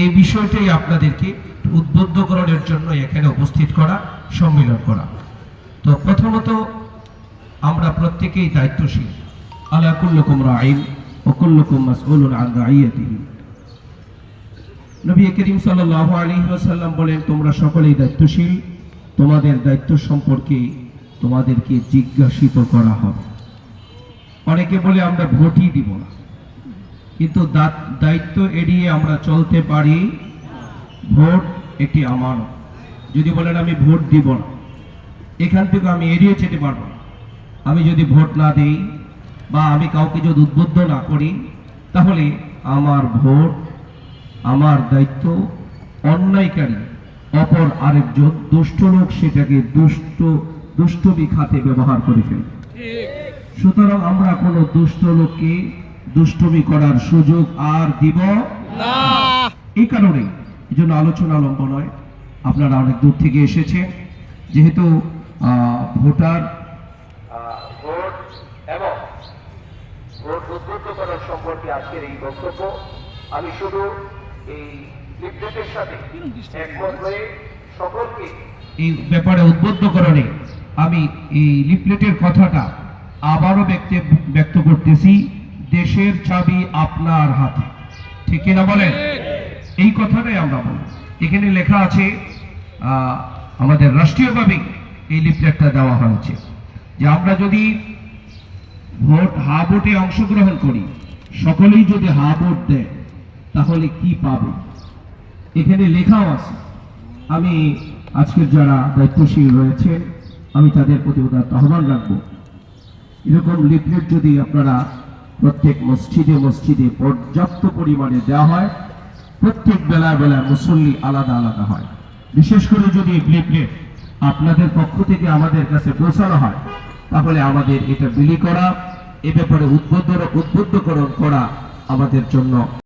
এই বিষয়টাই আপনাদেরকে উদ্বুদ্ধকরণের জন্য এখানে উপস্থিত করা, সম্মিলন করা। তো প্রথমত আমরা প্রত্যেকেই দায়িত্বশীল। আলা কুল্লুকুম রাঈন ওয়া কুল্লুকুম মাসউলুন আন রাইয়াতিহি। নবী করিম সাল্লাল্লাহু আলাইহি ওয়াসাল্লাম বলেন, তোমরা সকলেই দায়িত্বশীল, তোমাদের দায়িত্ব সম্পর্কে তোমাদেরকে জিজ্ঞাসিত করা হবে। অনেকে বলে আমরা ভোটই দিব না, কিন্তু দায়িত্ব এড়িয়ে আমরা চলতে পারি। ভোট একটি আমানত। যদি বলেন আমি ভোট দিব না, এখান থেকে আমি এড়িয়ে যেতে পারবো না। আমি যদি ভোট না দেই বা আমি কাউকে যদি উদ্বুদ্ধ না করি, তাহলে আমার ভোট, আমার দায়িত্ব অন্যায়কারী অপর আরেকজন দুষ্ট লোক সেটাকে দুষ্টমি খাতে ব্যবহার করে ফেলবে। সুতরাং আমরা কোনো দুষ্ট লোককে দুষ্টমি করার সুযোগ আর দিব না। এই কারণে এই জন্য আলোচনা লম্বা নয়, আপনারা অনেক দূর থেকে এসেছেন, যেহেতু ভোটার ভোট এবং ভোট উদ্বুদ্ধ করার সম্পর্কে আজকের এই বক্তব্য। আমি শুধু এই লিফলেটের সাথে একমত হয়ে সকলকে এই ব্যাপারে উদ্বুদ্ধকরণে আমি এই লিফলেটের কথাটা আবারও ব্যক্ত করতেছি, দেশের চাবি আপনার হাতে। ঠিক কিনা বলেন? এই কথাটাই আমরা বলব। এখানে লেখা আছে, আমাদের রাষ্ট্রীয়ভাবে এই লিফলেটটা দেওয়া হয়েছে যে আমরা যদি ভোটে অংশগ্রহণ করি, সকলেই যদি ভোট দেয়, তাহলে কি পাবে এখানে লেখাও আছে। আমি আজকের যারা দায়িত্বশীল রয়েছেন, আমি তাদের প্রতি আহ্বান রাখবো, এরকম লিফলেট যদি আপনারা প্রত্যেক মসজিদে মসজিদে পর্যাপ্ত পরিমাণে দেওয়া হয়, প্রত্যেক বেলায় মুসল্লি আলাদা আলাদা হয়, বিশেষ করে যদি লিফলেট আপনাদের পক্ষ থেকে আমাদের কাছে পৌঁছানো হয়, তাহলে আমাদের এটা বিলি করা, এ ব্যাপারে উদ্বুদ্ধকরণ করা আমাদের জন্য